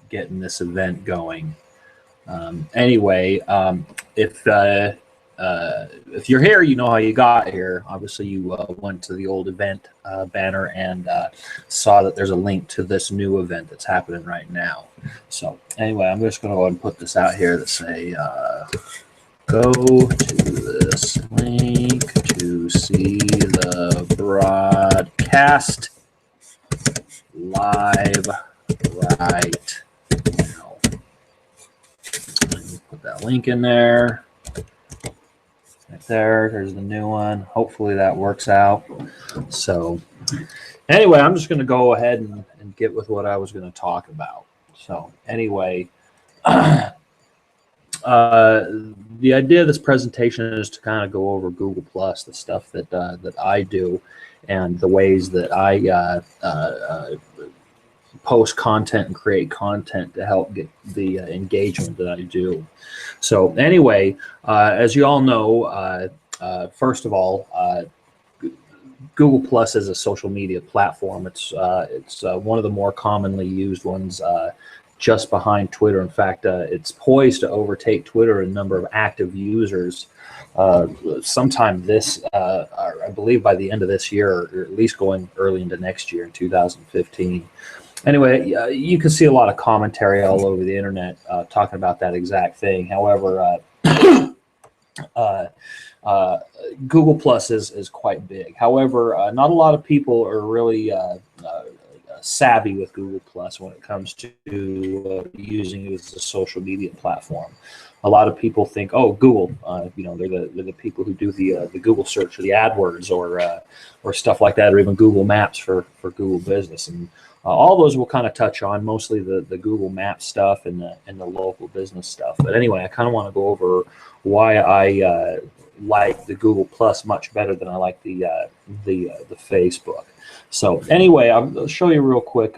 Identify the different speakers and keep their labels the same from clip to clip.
Speaker 1: getting this event going. Anyway, if you're here, you know how you got here. Obviously, you went to the old event banner and saw that there's a link to this new event that's happening right now. So anyway, I'm just going to go ahead and put this out here that say, go to this link to see the broadcast live right now. Put that link in there. Right there. There's the new one. Hopefully that works out. So anyway, I'm just going to go ahead and get with what I was going to talk about. So anyway, the idea of this presentation is to kind of go over Google Plus, the stuff that I do, and the ways that I post content and create content to help get the engagement that I do. So anyway, as you all know, first of all, Google Plus is a social media platform. It's one of the more commonly used ones, just behind Twitter. In fact, it's poised to overtake Twitter in number of active users sometime this, I believe by the end of this year, or at least going early into next year in 2015. Anyway, you can see a lot of commentary all over the internet talking about that exact thing. However, Google Plus is quite big. However, not a lot of people are really savvy with Google Plus when it comes to using it as a social media platform. A lot of people think, oh, Google, they're the people who do the Google search or the AdWords or stuff like that, or even Google Maps for Google Business. And all those we'll kind of touch on, mostly the Google Maps stuff and the local business stuff. But anyway, I kind of want to go over why I like the Google Plus much better than I like the Facebook. So anyway, I'll show you real quick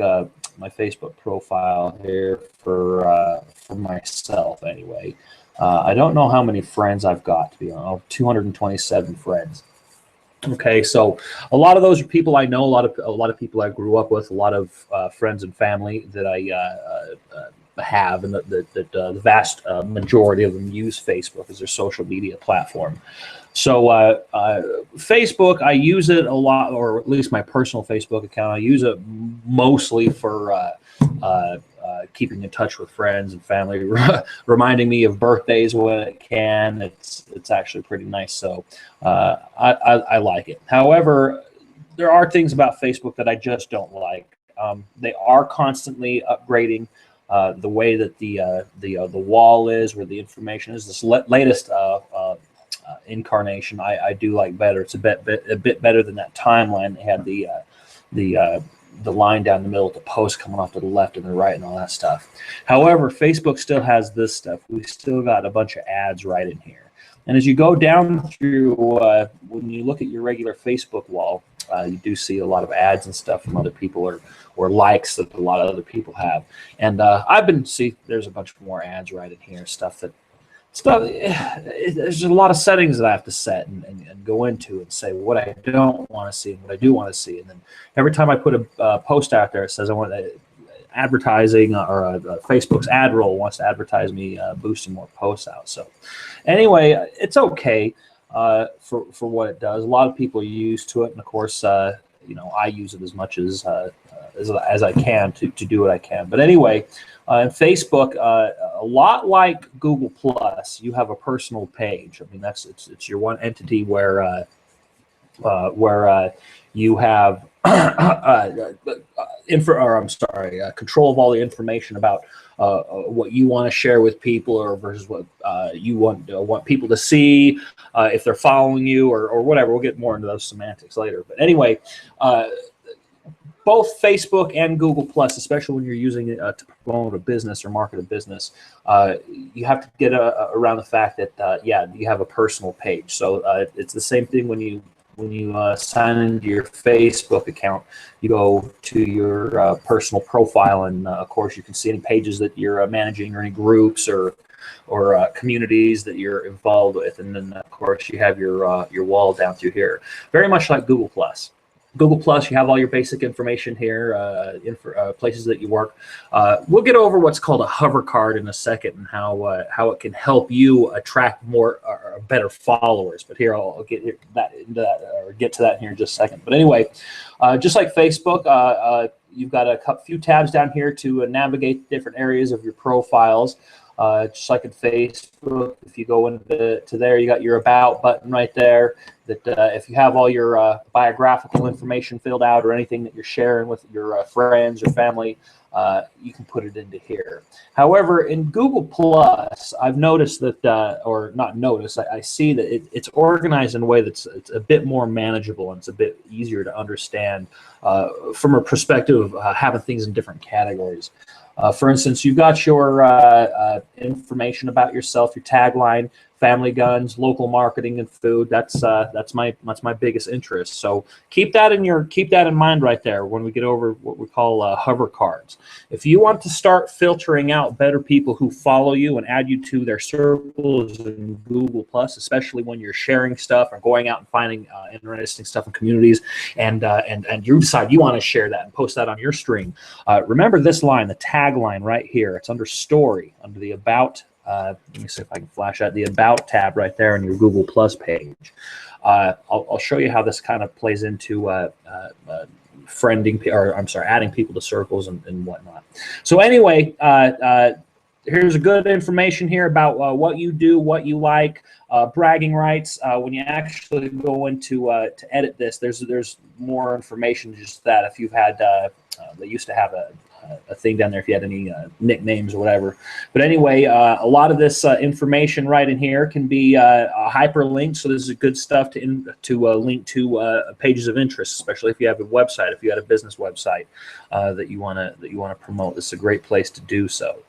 Speaker 1: my Facebook profile here for myself. Anyway, I don't know how many friends I've got, to be honest. 227 friends. Okay, so a lot of those are people I know, a lot of people I grew up with, a lot of friends and family that I have, and that the vast majority of them use Facebook as their social media platform. So Facebook, I use it a lot, or at least my personal Facebook account, I use it mostly for keeping in touch with friends and family, reminding me of birthdays when it can. It's actually pretty nice. So I like it. However, there are things about Facebook that I just don't like. They are constantly upgrading the way that the wall is, where the information is. This latest incarnation I do like better. It's a bit better than that timeline. They had the line down the middle with the post coming off to the left and the right and all that stuff. However, Facebook still has this stuff. We still got a bunch of ads right in here. And as you go down through, when you look at your regular Facebook wall, you do see a lot of ads and stuff from other people, or likes that a lot of other people have. And there's a bunch more ads right in here, there's a lot of settings that I have to set and go into and say what I don't want to see and what I do want to see. And then every time I put a post out there, it says I want advertising, or Facebook's ad roll wants to advertise me boosting more posts out. So anyway, it's okay for what it does. A lot of people are used to it, and of course, I use it as much as I can to do what I can. But anyway, in Facebook, a lot like Google Plus, you have a personal page. I mean, it's your one entity where you have control of all the information about what you want to share with people, or versus what you want people to see, if they're following you, or whatever. We'll get more into those semantics later. But anyway, both Facebook and Google Plus, especially when you're using it to promote a business or market a business, you have to get around the fact that you have a personal page. So it's the same thing when you sign into your Facebook account. You go to your personal profile, and of course you can see any pages that you're managing, or any groups or communities that you're involved with, and then of course you have your wall down through here, very much like Google Plus. Google Plus, you have all your basic information here, places that you work. We'll get over what's called a hover card in a second and how it can help you attract more or better followers. But here I'll get into that here in just a second. But anyway, just like Facebook, you've got a few tabs down here to navigate different areas of your profiles. Just like in Facebook, if you go into there, you got your About button right there. That if you have all your biographical information filled out or anything that you're sharing with your friends or family, you can put it into here. However, in Google Plus, I've noticed that, or not noticed, I see that it's organized in a way that's it's a bit more manageable and it's a bit easier to understand from a perspective of having things in different categories. For instance, you've got your information about yourself, your tagline, family guns, local marketing, and food. That's my biggest interest. So keep that in mind right there when we get over what we call hover cards. If you want to start filtering out better people who follow you and add you to their circles in Google Plus, especially when you're sharing stuff or going out and finding interesting stuff in communities, and you decide you want to share that and post that on your stream, remember this line, the tagline right here. It's under Story, under the About. Let me see if I can flash out the About tab right there on your Google Plus page. I'll show you how this kind of plays into adding people to circles and whatnot. So anyway, here's a good information here about what you do, what you like, bragging rights. When you actually go into to edit this, there's more information than just that. If you've had, they used to have a thing down there if you had any nicknames or whatever. But anyway, a lot of this information right in here can be hyperlinked. So this is good stuff to link to pages of interest, especially if you have a website, if you had a business website that you want to promote. This is a great place to do so.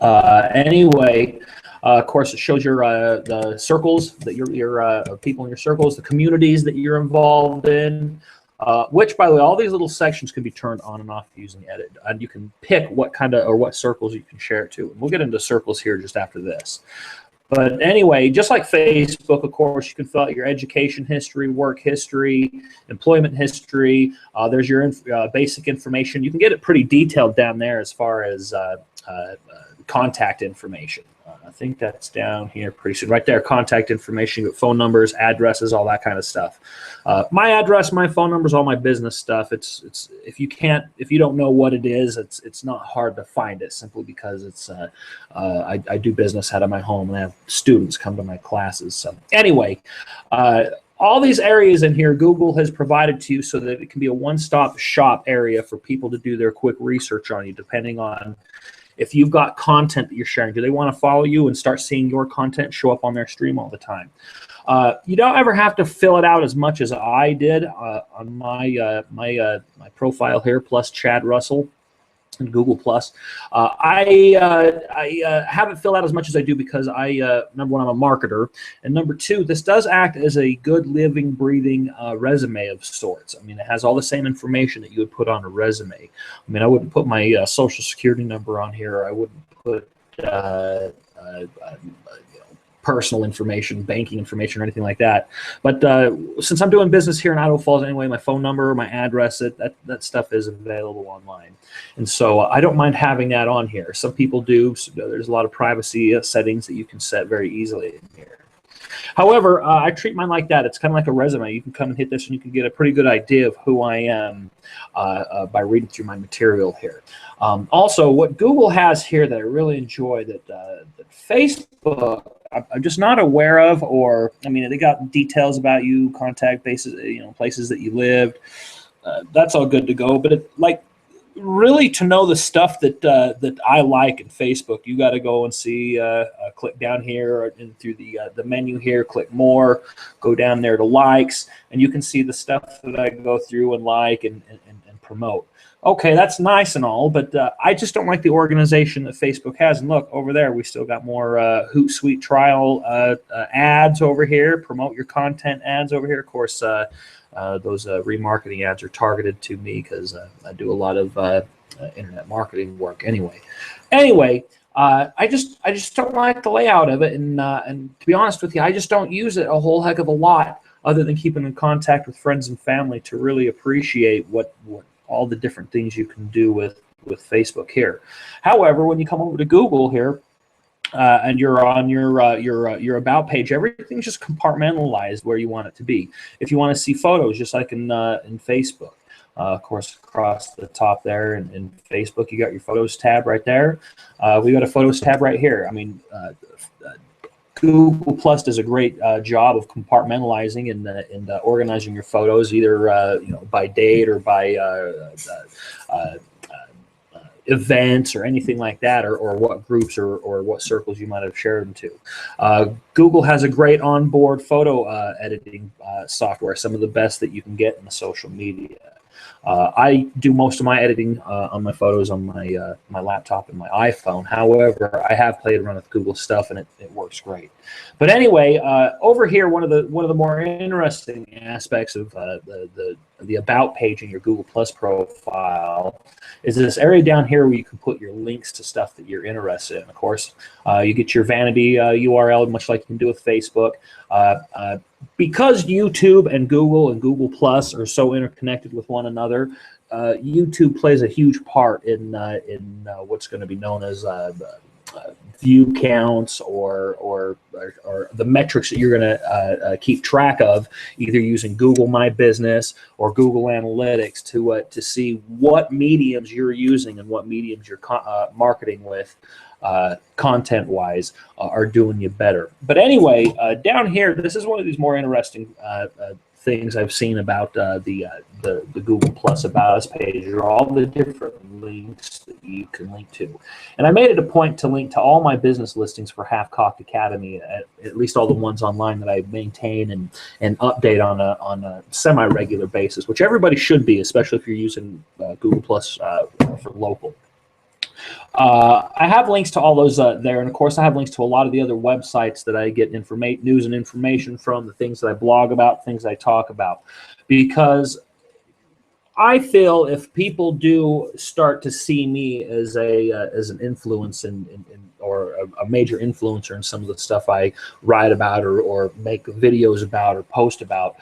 Speaker 1: Anyway, of course, it shows your the circles that your people in your circles, the communities that you're involved in. Which, by the way, all these little sections can be turned on and off using Edit, and you can pick what kind of or what circles you can share it to. And we'll get into circles here just after this. But anyway, just like Facebook, of course, you can fill out your education history, work history, employment history. There's your basic information. You can get it pretty detailed down there as far as contact information. I think that's down here pretty soon. Right there, contact information, phone numbers, addresses, all that kind of stuff. My address, my phone numbers, all my business stuff. It's if you don't know what it is, it's not hard to find it simply because it's I do business out of my home and I have students come to my classes. So anyway, all these areas in here Google has provided to you so that it can be a one-stop shop area for people to do their quick research on you, depending on if you've got content that you're sharing. Do they want to follow you and start seeing your content show up on their stream all the time? You don't ever have to fill it out as much as I did on my my profile here, plus Chad Russell in Google Plus. I haven't filled out as much as I do because number one, I'm a marketer, and number two, this does act as a good living, breathing resume of sorts. I mean, it has all the same information that you would put on a resume. I mean, I wouldn't put my social security number on here, or I wouldn't put personal information, banking information, or anything like that. But since I'm doing business here in Idaho Falls anyway, my phone number, my address, that stuff is available online. And so I don't mind having that on here. Some people do. So there's a lot of privacy settings that you can set very easily in here. However, I treat mine like that. It's kind of like a resume. You can come and hit this and you can get a pretty good idea of who I am by reading through my material here. Also, what Google has here that I really enjoy that Facebook, I'm just not aware of, or, I mean, they got details about you, contact bases, places that you lived. That's all good to go. But really, to know the stuff that I like in Facebook, you got to go and see, click down here and through the menu here, click more, go down there to likes, and you can see the stuff that I go through and like and promote. Okay, that's nice and all, but I just don't like the organization that Facebook has. And look, over there, we still got more Hootsuite trial ads over here, promote your content ads over here. Of course, those remarketing ads are targeted to me because I do a lot of internet marketing work anyway. I just don't like the layout of it, and to be honest with you, I just don't use it a whole heck of a lot other than keeping in contact with friends and family, to really appreciate what all the different things you can do with Facebook here. However, when you come over to Google here, and you're on your about page, everything's just compartmentalized where you want it to be. If you want to see photos, just like in Facebook, of course, across the top there in Facebook, you got your Photos tab right there. We got a Photos tab right here. I mean, Google Plus does a great job of compartmentalizing and organizing your photos, either by date or by events or anything like that, or what groups or what circles you might have shared them to. Google has a great onboard photo editing software, some of the best that you can get in the social media. I do most of my editing on my photos on my my laptop and my iPhone. However, I have played around with Google stuff, and it works great. But anyway, over here, one of the more interesting aspects of the about page in your Google Plus profile is this area down here where you can put your links to stuff that you're interested in. Of course, you get your vanity URL, much like you can do with Facebook. Because YouTube and Google Plus are so interconnected with one another, YouTube plays a huge part in what's going to be known as view counts or the metrics that you're going to keep track of, either using Google My Business or Google Analytics to see what mediums you're using and what mediums you're marketing with. Content-wise, are doing you better. But anyway, down here, this is one of these more interesting things I've seen about the Google Plus About Us page, are all the different links that you can link to. And I made it a point to link to all my business listings for Half Cocked Academy, at least all the ones online that I maintain and update on a semi-regular basis, which everybody should be, especially if you're using Google Plus for local. I have links to all those there, and of course I have links to a lot of the other websites that I get news and information from, the things that I blog about, things I talk about, because I feel if people do start to see me as an influence or a major influencer in some of the stuff I write about or make videos about or post about,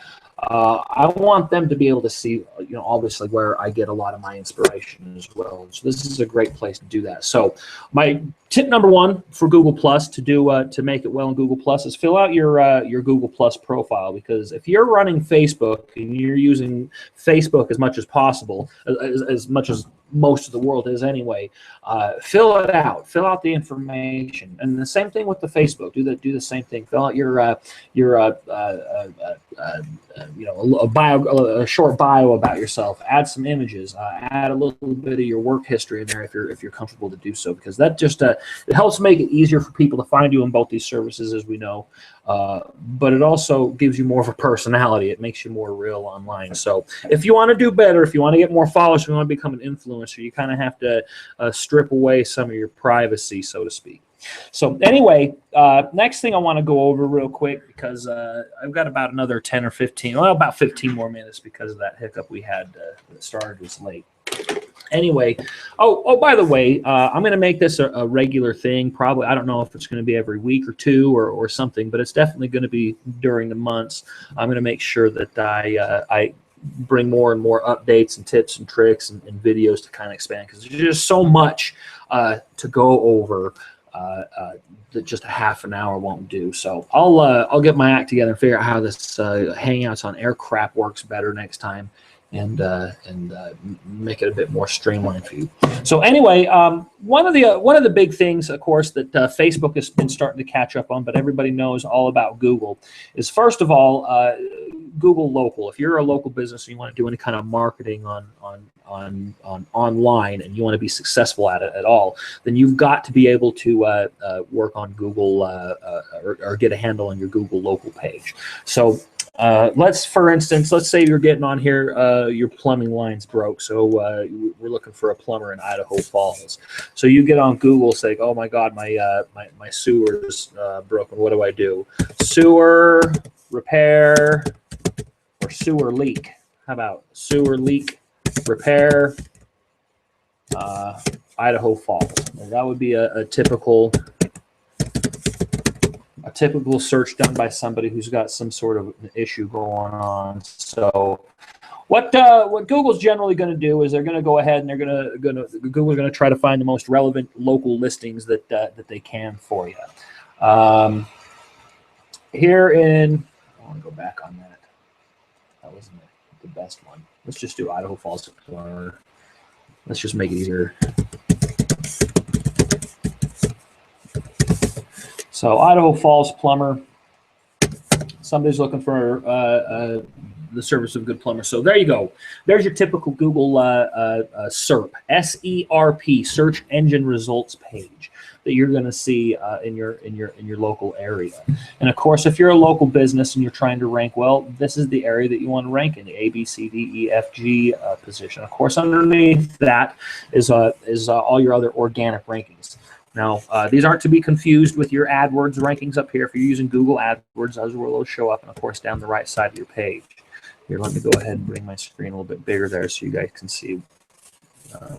Speaker 1: I want them to be able to see, obviously where I get a lot of my inspiration as well. So this is a great place to do that. So my tip number one for Google Plus to make it well in Google Plus is fill out your Google Plus profile, because if you're running Facebook and you're using Facebook as much as possible, as much as most of the world is anyway, fill it out. Fill out the information, and the same thing with the Facebook. Do the same thing. Fill out your a short bio about yourself. Add some images. Add a little bit of your work history in there if you're comfortable to do so, because that just it helps make it easier for people to find you in both these services, as we know. But it also gives you more of a personality. It makes you more real online. So if you want to do better, if you want to get more followers, if you want to become an influencer, you kind of have to strip away some of your privacy, so to speak. So anyway, next thing I want to go over real quick, because I've got about another 10 or 15, well, about 15 more minutes because of that hiccup we had that started us late. Anyway, by the way, I'm going to make this a regular thing. Probably, I don't know if it's going to be every week or two or something, but it's definitely going to be during the months. I'm going to make sure that I bring more and more updates and tips and tricks and videos to kind of expand, because there's just so much to go over that just a half an hour won't do. So I'll get my act together and figure out how this Hangouts on Air crap works better next time, and make it a bit more streamlined for you. So anyway, one of the big things, of course, that Facebook has been starting to catch up on, but everybody knows all about Google, is first of all Google Local. If you're a local business and you want to do any kind of marketing on online and you want to be successful at it at all, then you've got to be able to work on Google or get a handle on your Google Local page. So for instance, let's say you're getting on here, your plumbing line's broke, so we're looking for a plumber in Idaho Falls. So you get on Google, say, oh my God, my sewer's broken. What do I do? Sewer repair or sewer leak. How about sewer leak repair, Idaho Falls? And that would be a typical search done by somebody who's got some sort of an issue going on. So what Google's generally going to do is they're going to go ahead and Google's going to try to find the most relevant local listings that they can for you. Here in, I want to go back on that. That wasn't the best one. Let's just do Idaho Falls Plumber. Let's just make it easier. So Idaho Falls Plumber. Somebody's looking for the service of a good plumber. So there you go. There's your typical Google SERP, S-E-R-P, search engine results page that you're going to see in your local area. And of course, if you're a local business and you're trying to rank well, this is the area that you want to rank in, the A, B, C, D, E, F, G position. Of course, underneath that is all your other organic rankings. Now, these aren't to be confused with your AdWords rankings up here. If you're using Google AdWords, those will show up, and of course, down the right side of your page. Here, let me go ahead and bring my screen a little bit bigger there so you guys can see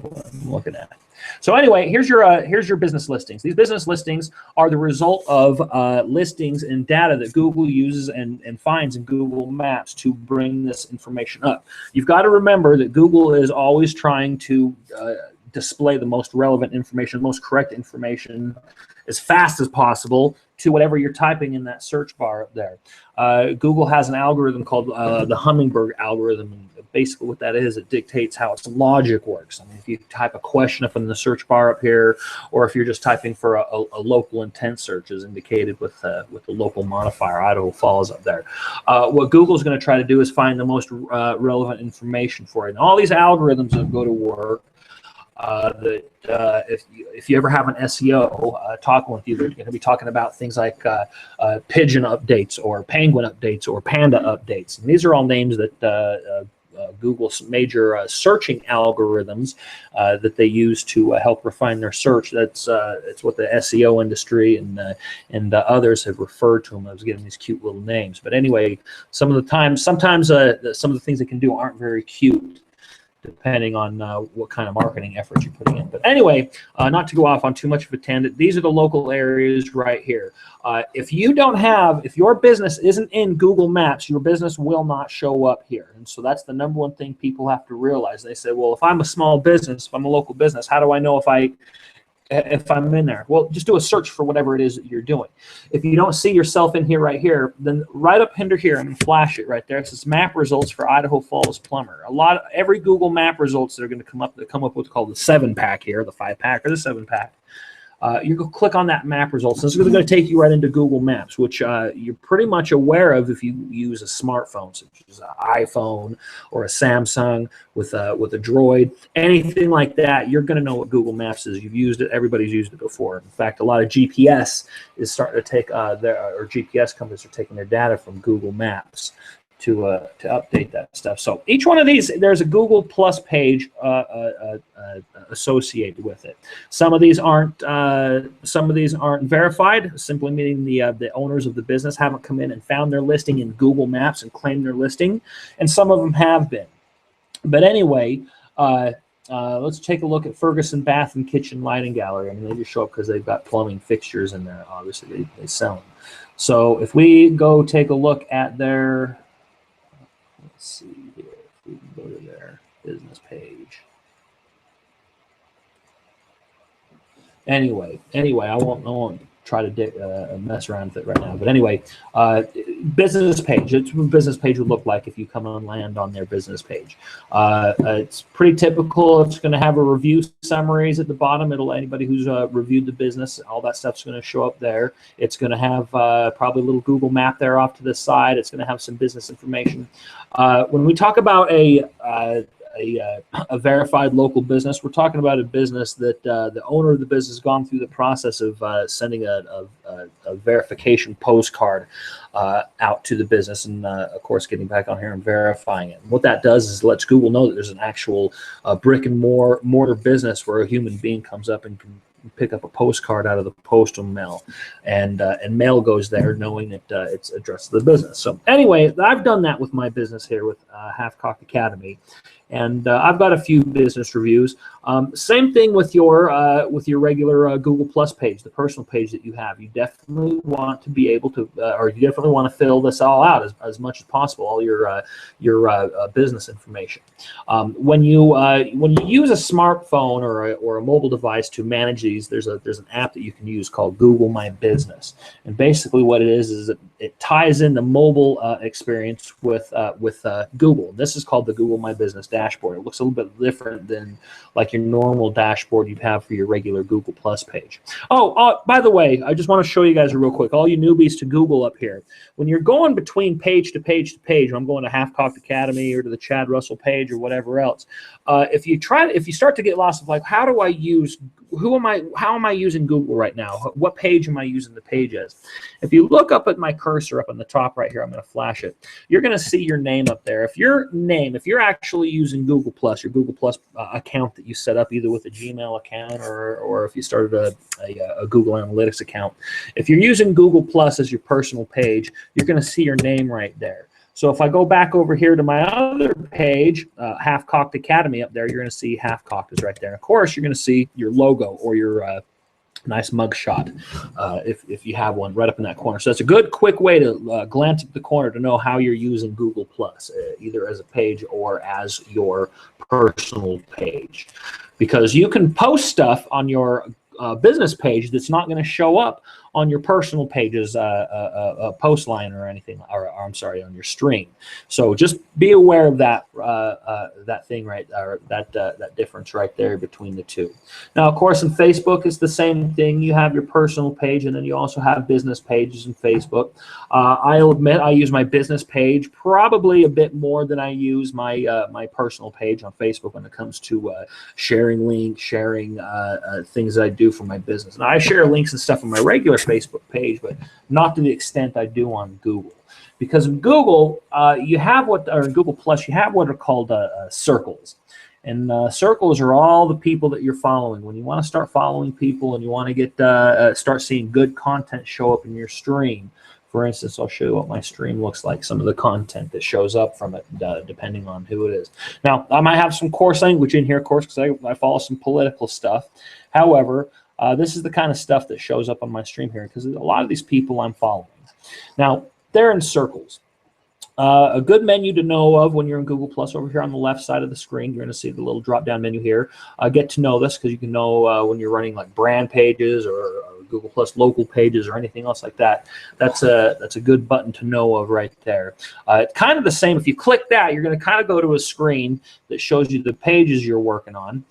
Speaker 1: what I'm looking at. So anyway, here's your business listings. These business listings are the result of listings and data that Google uses and finds in Google Maps to bring this information up. You've got to remember that Google is always trying to display the most relevant information, most correct information as fast as possible to whatever you're typing in that search bar up there. Google has an algorithm called the Hummingbird algorithm. And basically what that is, it dictates how its logic works. I mean, if you type a question up in the search bar up here, or if you're just typing for a local intent search as indicated with the local modifier, Idaho Falls up there. What Google's going to try to do is find the most relevant information for it. And all these algorithms that go to work, if you ever have an SEO talking with you, they're going to be talking about things like pigeon updates or penguin updates or panda updates. And these are all names that Google's major searching algorithms that they use to help refine their search. It's what the SEO industry and others have referred to them as getting these cute little names. But anyway, sometimes some of the things they can do aren't very cute, depending on what kind of marketing efforts you're putting in. But anyway, not to go off on too much of a tangent, these are the local areas right here. If your business isn't in Google Maps, your business will not show up here. And so that's the number one thing people have to realize. They say, well, if I'm a small business, if I'm a local business, how do I know if I'm in there? Well, just do a search for whatever it is that you're doing. If you don't see yourself in here right here, then right up under here, I'm going to flash it right there. It says map results for Idaho Falls Plumber. Every Google map results that are going to come up with what's called the 7-pack here, the 5-pack or the 7-pack. You go click on that map results. This is going to take you right into Google Maps, which you're pretty much aware of if you use a smartphone, such as an iPhone or a Samsung with a Droid, anything like that. You're going to know what Google Maps is. You've used it. Everybody's used it before. In fact, a lot of GPS is starting to take or GPS companies are taking their data from Google Maps to update that stuff. So each one of these, there's a Google Plus page associated with it. Some of these aren't verified, simply meaning the owners of the business haven't come in and found their listing in Google Maps and claimed their listing, and some of them have been. But anyway, let's take a look at Ferguson Bath and Kitchen Lighting Gallery. I mean, they just show up because they've got plumbing fixtures in there. Obviously, they sell them. So if we go take a look at their, let's see here, if we can go to their business page. Anyway, I won't try to mess around with it right now. But anyway, business page. It's what a business page would look like if you come and land on their business page. It's pretty typical. It's going to have a review summaries at the bottom. Anybody who's reviewed the business, all that stuff's going to show up there. It's going to have probably a little Google map there off to the side. It's going to have some business information. When we talk about a verified local business, we're talking about a business that the owner of the business has gone through the process of sending a verification postcard out to the business, and of course getting back on here and verifying it. And what that does is lets Google know that there's an actual brick and mortar business where a human being comes up and can pick up a postcard out of the postal mail, and mail goes there knowing that it's addressed to the business. So anyway, I've done that with my business here with Half Cocked Academy, and I've got a few business reviews. Same thing with your regular Google Plus page, the personal page that you have. You definitely want to be able to, or you definitely want to fill this all out as much as possible, all your business information. When you use a smartphone or a mobile device to manage these, there's an app that you can use called Google My Business, and basically what it is it ties in the mobile experience with Google. This is called the Google My Business dashboard. It looks a little bit different than like your normal dashboard you'd have for your regular Google Plus page. Oh, by the way, I just want to show you guys real quick, all you newbies to Google up here. When you're going between page to page to page, when I'm going to Half Cocked Academy or to the Chad Russell page or whatever else, if you start to get lost of like, how am I using Google right now? What page am I using the page as? If you look up at my cursor up on the top right here, I'm going to flash it. You're going to see your name up there. If you're actually using Google Plus, your Google Plus account that you set up either with a Gmail account or if you started a Google Analytics account, if you're using Google Plus as your personal page, you're going to see your name right there. So if I go back over here to my other page, Half Cocked Academy up there, you're going to see Half Cocked is right there. And of course, you're going to see your logo or your nice mug shot if you have one right up in that corner. So that's a good quick way to glance at the corner to know how you're using Google Plus, either as a page or as your personal page. Because you can post stuff on your business page that's not going to show up on your personal page's post line or anything, or I'm sorry, on your stream. So just be aware of that that thing right, or that difference right there between the two. Now, of course, in Facebook, it's the same thing. You have your personal page, and then you also have business pages in Facebook. I'll admit I use my business page probably a bit more than I use my my personal page on Facebook when it comes to sharing links, sharing things that I do for my business. And I share links and stuff on my regular Facebook page, but not to the extent I do on Google. Because in Google, you have or in Google Plus, you have what are called circles. And circles are all the people that you're following. When you want to start following people and you want to get start seeing good content show up in your stream, for instance, I'll show you what my stream looks like, some of the content that shows up from it, depending on who it is. Now, I might have some coarse language in here, of course, because I follow some political stuff. However, this is the kind of stuff that shows up on my stream here, because a lot of these people I'm following. Now, they're in circles. A good menu to know of when you're in Google Plus, over here on the left side of the screen, you're going to see the little drop-down menu here. Get to know this, because you can know when you're running like brand pages or Google Plus local pages or anything else like that. That's a good button to know of right there. It's kind of the same. If you click that, you're going to kind of go to a screen that shows you the pages you're working on.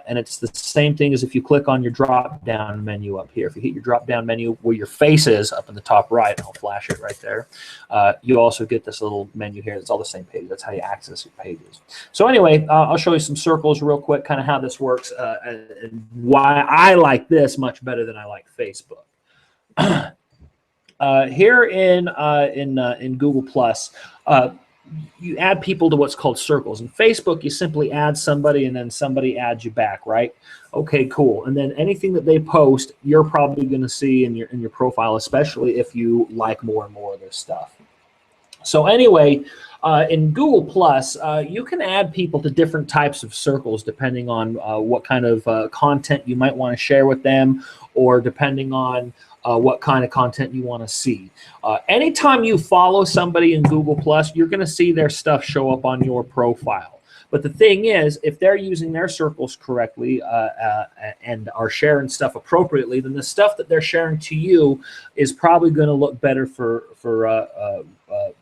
Speaker 1: And it's the same thing as if you click on your drop-down menu up here. If you hit your drop-down menu where your face is up in the top right, I'll flash it right there, you also get this little menu here. It's all the same page. That's how you access your pages. So anyway, I'll show you some circles real quick, kind of how this works, and why I like this much better than I like Facebook. Here in Google Plus, you add people to what's called circles. In Facebook, you simply add somebody and then somebody adds you back, right? Okay, cool. And then anything that they post, you're probably going to see in your profile, especially if you like more and more of their stuff. So anyway, in Google Plus, you can add people to different types of circles depending on what kind of content you might want to share with them, or depending on what kind of content you want to see. Anytime you follow somebody in Google Plus, you're going to see their stuff show up on your profile. But the thing is, if they're using their circles correctly and are sharing stuff appropriately, then the stuff that they're sharing to you is probably going to look better for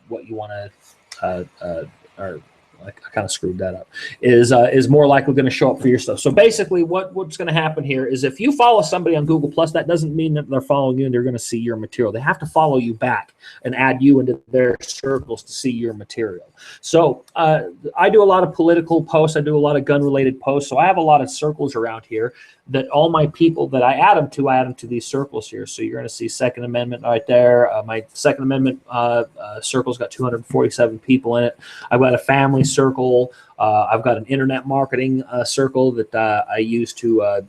Speaker 1: what you want to, or I kind of screwed that up, is more likely going to show up for your stuff. So basically what's going to happen here is if you follow somebody on Google Plus, that doesn't mean that they're following you and they're going to see your material. They have to follow you back and add you into their circles to see your material. So I do a lot of political posts. I do a lot of gun-related posts. So I have a lot of circles around here that all my people that I add them to these circles here. So you're going to see Second Amendment right there. My Second Amendment circle's got 247 people in it. I've got a family circle. I've got an internet marketing circle that I use to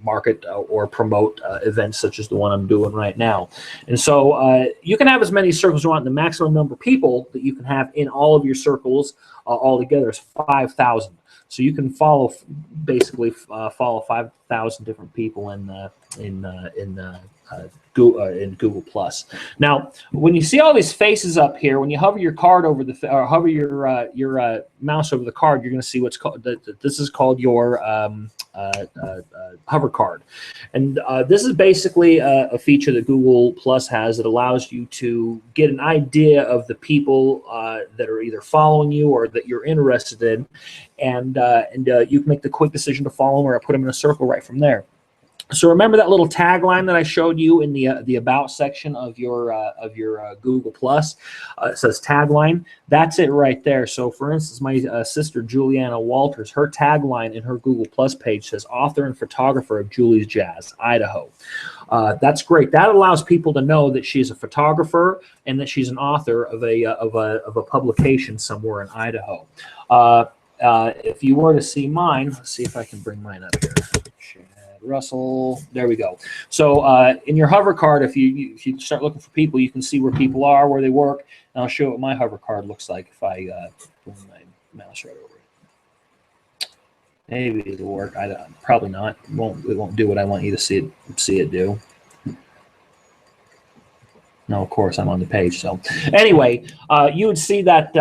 Speaker 1: market or promote events such as the one I'm doing right now. And so you can have as many circles as you want. The maximum number of people that you can have in all of your circles altogether is 5,000. So you can follow, basically follow 5,000 different people in Google Plus. Now, when you see all these faces up here, when you hover your card over the or hover your mouse over the card, you're going to see what's called. This is called your hover card, and this is basically a feature that Google Plus has that allows you to get an idea of the people that are either following you or that you're interested in, and you can make the quick decision to follow them or put them in a circle right from there. So remember that little tagline that I showed you in the about section of your Google Plus? It says tagline. That's it right there. So for instance, my sister Juliana Walters, her tagline in her Google Plus page says author and photographer of Julie's Jazz, Idaho. That's great. That allows people to know that she's a photographer and that she's an author of a publication somewhere in Idaho. If you were to see mine, let's see if I can bring mine up here. Russell, there we go. So in your hover card, if you start looking for people, you can see where people are, where they work, and I'll show you what my hover card looks like if I bring my mouse right over it. Maybe it'll work. Probably not. It won't do what I want you to see it do. No, of course I'm on the page. So anyway, you would see that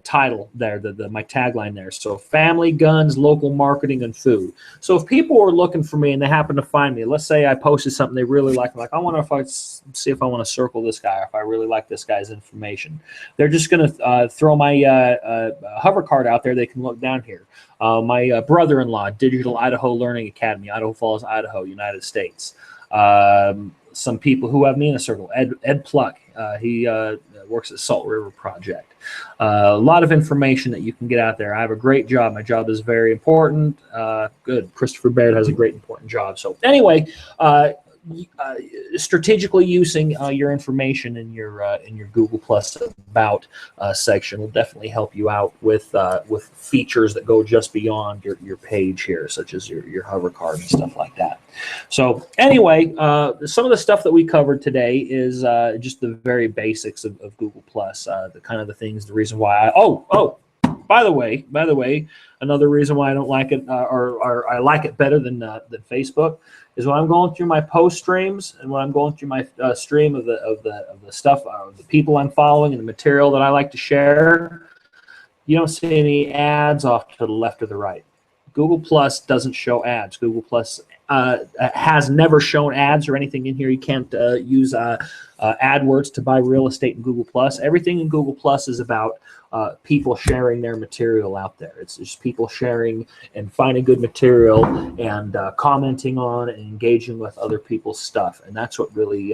Speaker 1: title there, my tagline there. So family, guns, local marketing, and food. So if people are looking for me and they happen to find me, let's say I posted something they really like, I'm like, I wonder if I see if I want to circle this guy, or if I really like this guy's information. They're just going to throw my hover card out there. They can look down here. My brother-in-law, Digital Idaho Learning Academy, Idaho Falls, Idaho, United States. Some people who have me in a circle. Ed Pluck, he works at Salt River Project. A lot of information that you can get out there. I have a great job. My job is very important. Good. Christopher Baird has a great important job. So anyway, strategically using your information in your Google Plus about section will definitely help you out with features that go just beyond your page here, such as your hover card and stuff like that. So anyway, some of the stuff that we covered today is just the very basics of Google Plus, the kind of the things, the reason why by the way, another reason why I don't like it, or I like it better than Facebook, is when I'm going through my post streams and when I'm going through my stream of the stuff, the people I'm following and the material that I like to share, you don't see any ads off to the left or the right. Google Plus doesn't show ads. Google Plus has never shown ads or anything in here. You can't use AdWords to buy real estate in Google Plus. Everything in Google Plus is about people sharing their material out there. It's just people sharing and finding good material and commenting on and engaging with other people's stuff. And that's what really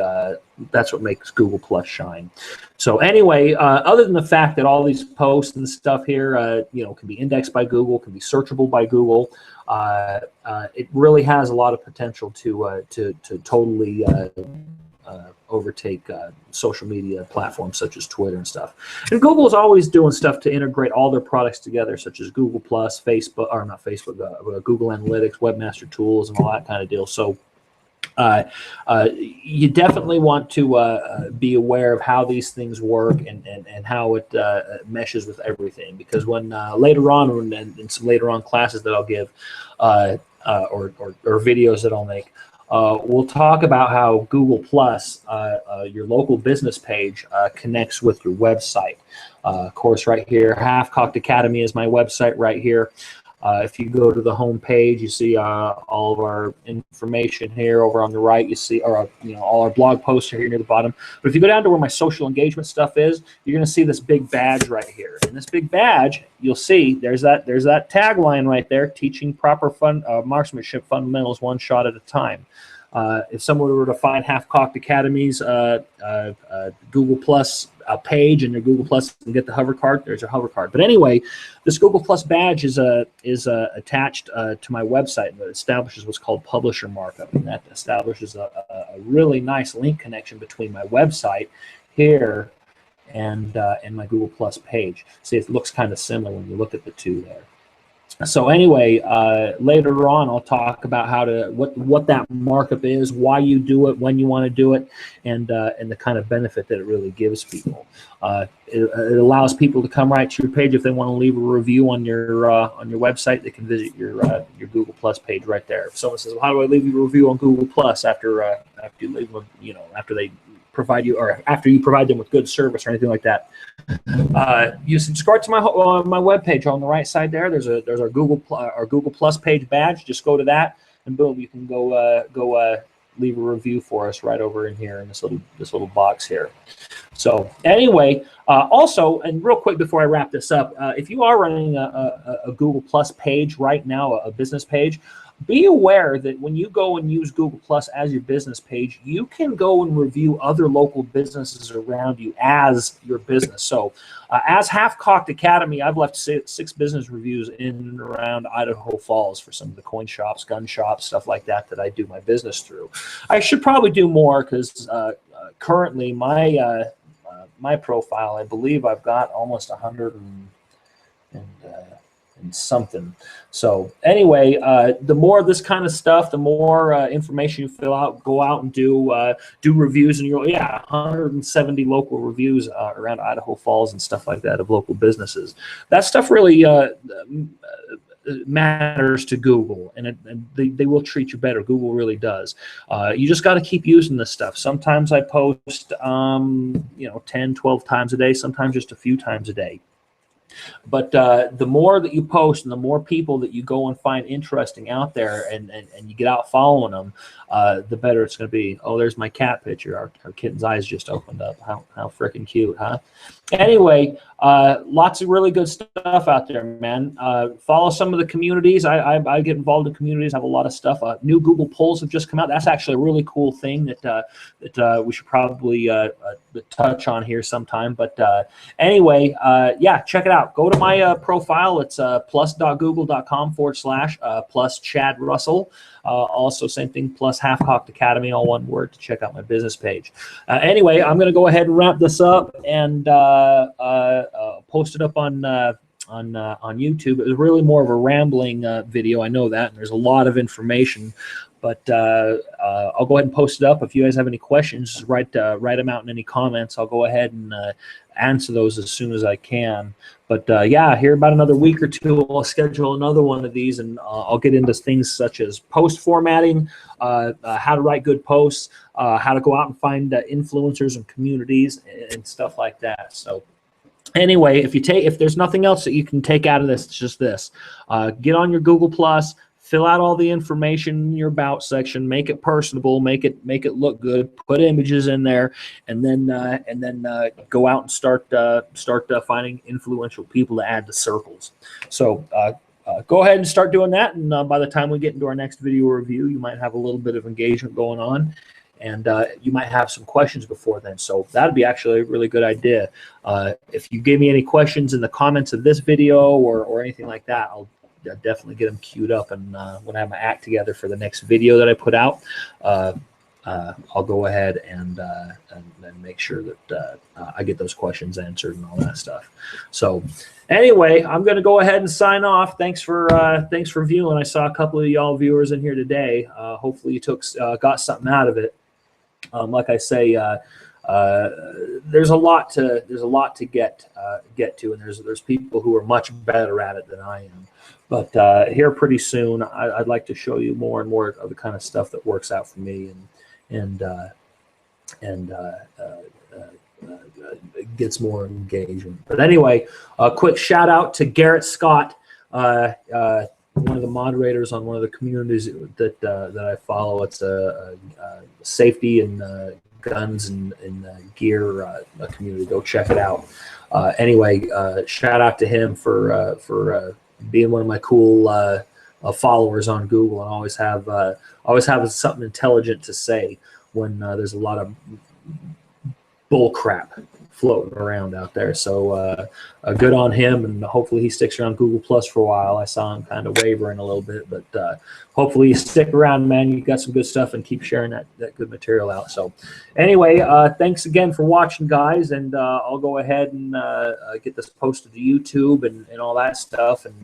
Speaker 1: that's what makes Google Plus shine. So anyway, other than the fact that all these posts and stuff here, can be indexed by Google, can be searchable by Google, it really has a lot of potential to totally overtake social media platforms such as Twitter and stuff. And Google is always doing stuff to integrate all their products together, such as Google Plus, Facebook, or not Facebook, Google Analytics, Webmaster Tools, and all that kind of deal. So you definitely want to be aware of how these things work and how it meshes with everything, because when later on, in some later on classes that I'll give or videos that I'll make, we'll talk about how Google Plus, your local business page, connects with your website. Of course, right here, Half Cocked Academy is my website right here. If you go to the home page, you see all of our information here. Over on the right, you see all our blog posts are here near the bottom. But if you go down to where my social engagement stuff is, you're going to see this big badge right here. And this big badge, you'll see there's that tagline right there: teaching proper marksmanship fundamentals one shot at a time. If someone were to find Half Cocked Academy's Google Plus page and their Google Plus and get the hover card, there's a hover card. But anyway, this Google Plus badge is attached to my website that establishes what's called publisher markup, and that establishes a really nice link connection between my website here and my Google Plus page. See, it looks kind of similar when you look at the two there. So anyway, later on, I'll talk about how to what that markup is, why you do it, when you want to do it, and the kind of benefit that it really gives people. It allows people to come right to your page if they want to leave a review on your website. They can visit your Google Plus page right there. If someone says, well, "How do I leave you a review on Google Plus?" after you leave them, after they provide you, or after you provide them with good service or anything like that. You subscribe to my webpage on the right side there. There's our Google Plus page badge. Just go to that, and boom, you can go leave a review for us right over in here in this little box here. So anyway, also, and real quick before I wrap this up, if you are running a Google Plus page right now, a business page, be aware that when you go and use Google Plus as your business page, you can go and review other local businesses around you as your business. So as Half Cocked Academy, I've left 6 business reviews in and around Idaho Falls for some of the coin shops, gun shops, stuff like that I do my business through. I should probably do more because currently my my profile, I believe I've got almost 100 and something. So anyway, the more of this kind of stuff, the more information you fill out, go out and do reviews, and 170 local reviews around Idaho Falls and stuff like that of local businesses. That stuff really matters to Google, and they will treat you better. Google really does. You just got to keep using this stuff. Sometimes I post 10, 12 times a day, sometimes just a few times a day. But the more that you post and the more people that you go and find interesting out there, and you get out following them, the better it's going to be. Oh, there's my cat picture. Our kitten's eyes just opened up. How freaking cute, huh? Anyway, lots of really good stuff out there, man. Follow some of the communities. I get involved in communities. I have a lot of stuff. New Google polls have just come out. That's actually a really cool thing that we should probably touch on here sometime. But anyway, yeah, check it out. Go to my profile. It's plus.google.com/ plus Chad Russell. Also, same thing, plus Half Cocked Academy, all one word, to check out my business page. Anyway, I'm going to go ahead and wrap this up and post it up on YouTube. It was really more of a rambling video. I know that, and there's a lot of information. But I'll go ahead and post it up. If you guys have any questions, just write them out in any comments. I'll go ahead and answer those as soon as I can. But yeah, here about another week or two, I'll schedule another one of these, and I'll get into things such as post formatting, how to write good posts, how to go out and find influencers and communities and stuff like that. So anyway, if there's nothing else that you can take out of this, it's just this. Get on your Google Plus. Fill out all the information in your about section. Make it personable. Make it look good. Put images in there, and then go out and start finding influential people to add to circles. So go ahead and start doing that. And by the time we get into our next video review, you might have a little bit of engagement going on, and you might have some questions before then. So that'd be actually a really good idea. If you give me any questions in the comments of this video or anything like that, I'll definitely get them queued up, and when I have my act together for the next video that I put out, I'll go ahead and make sure that I get those questions answered and all that stuff. So anyway, I'm going to go ahead and sign off. Thanks for viewing. I saw a couple of y'all viewers in here today. Hopefully you got something out of it. Like I say, there's a lot to get to, and there's people who are much better at it than I am. But here pretty soon, I'd like to show you more and more of the kind of stuff that works out for me and gets more engagement. But anyway, a quick shout out to Garrett Scott, one of the moderators on one of the communities that I follow. It's a safety and guns and gear community. Go check it out. Anyway, shout out to him for being one of my cool followers on Google, and always have something intelligent to say when there's a lot of bull crap floating around out there. So good on him, and hopefully he sticks around Google Plus for a while. I saw him kind of wavering a little bit, but hopefully you stick around, man. You got some good stuff, and keep sharing that good material out. So anyway, thanks again for watching, guys, and I'll go ahead and get this posted to YouTube and all that stuff, and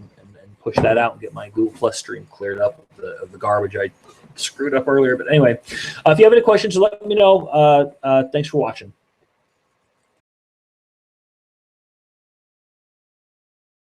Speaker 1: push push that out and get my Google Plus stream cleared up of the garbage I screwed up earlier. But anyway, if you have any questions, let me know. Thanks for watching.